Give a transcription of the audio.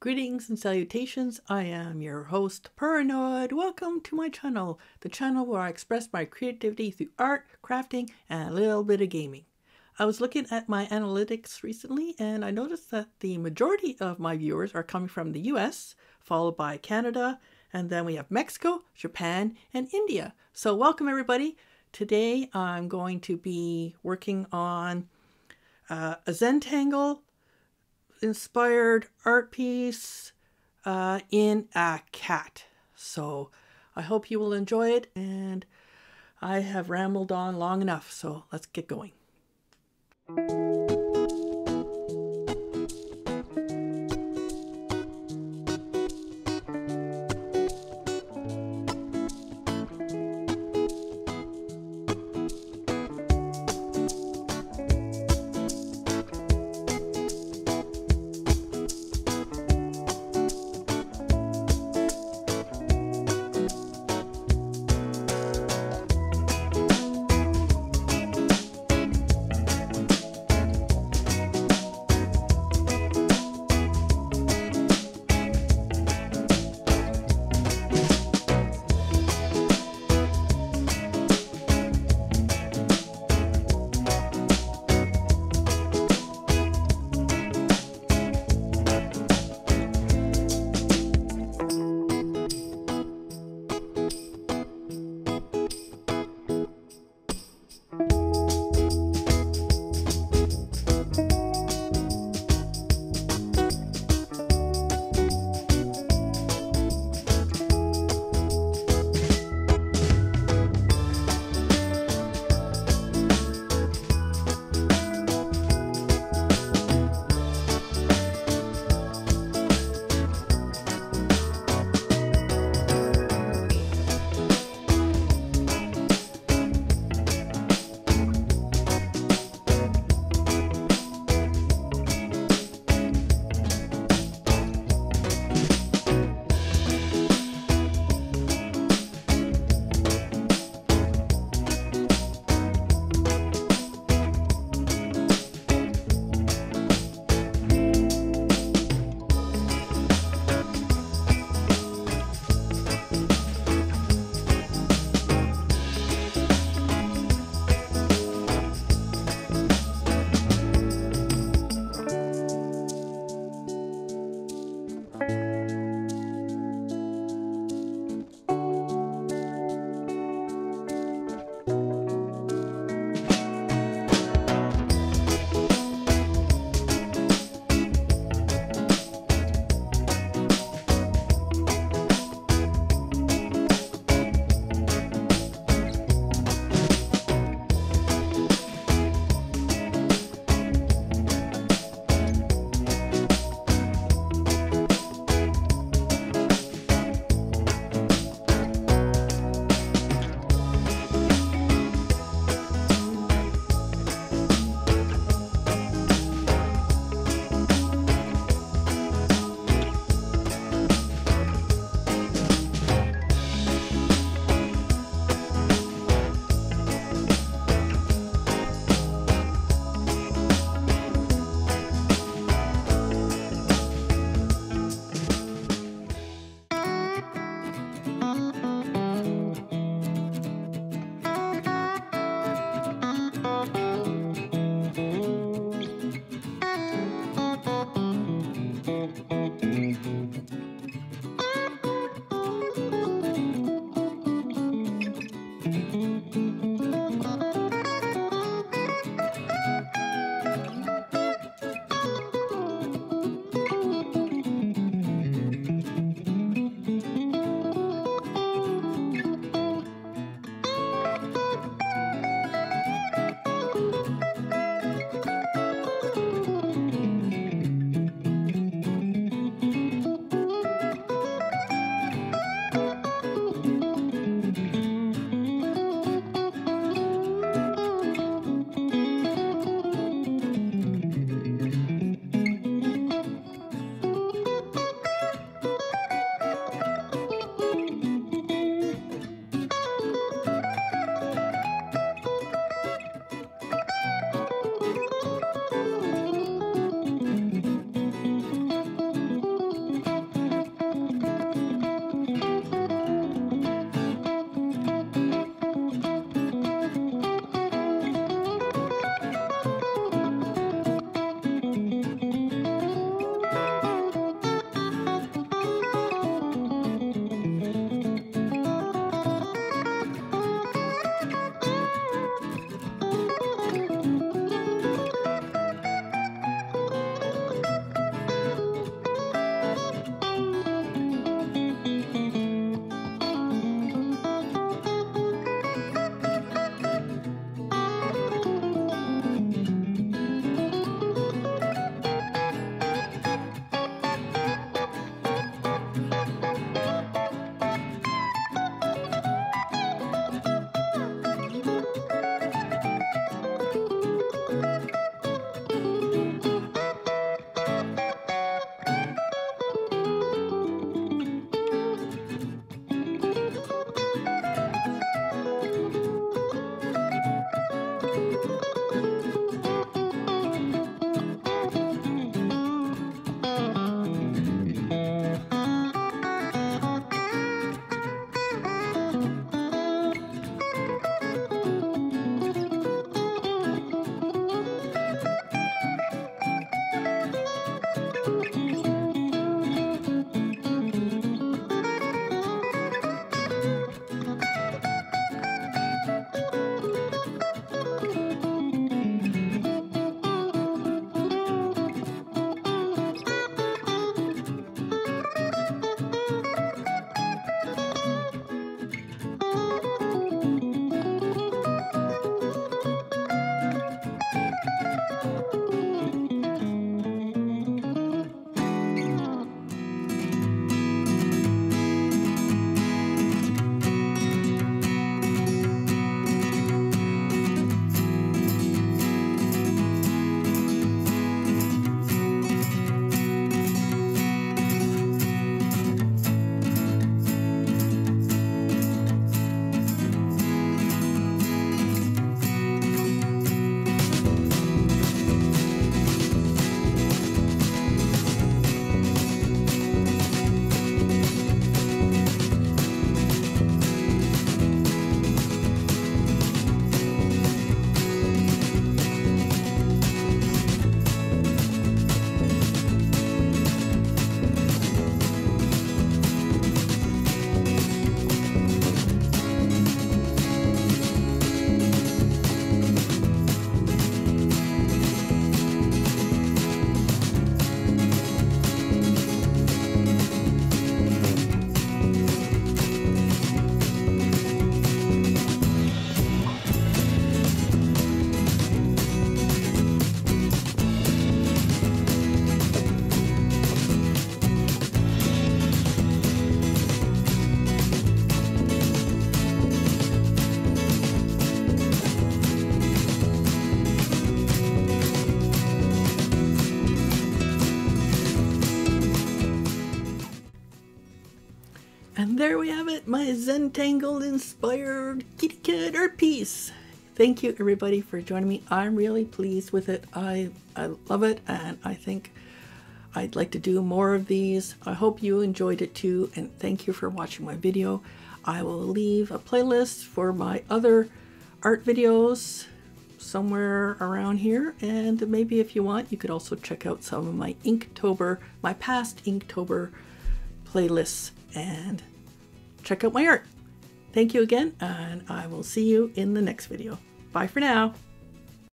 Greetings and salutations. I am your host, Purranoid. Welcome to my channel, the channel where I express my creativity through art, crafting, and a little bit of gaming. I was looking at my analytics recently and I noticed that the majority of my viewers are coming from the US, followed by Canada, and then we have Mexico, Japan, and India. So welcome everybody. Today I'm going to be working on a Zentangle inspired art piece in a cat. So I hope you will enjoy it, and I have rambled on long enough, so let's get going. And there we have it, my Zentangle inspired kitty cat art piece. Thank you everybody for joining me. I'm really pleased with it. I love it, and I think I'd like to do more of these. I hope you enjoyed it too, and thank you for watching my video. I will leave a playlist for my other art videos somewhere around here, and maybe if you want, you could also check out some of my Inktober, my past Inktober playlists, and check out my art. Thank you again, and I will see you in the next video. Bye for now.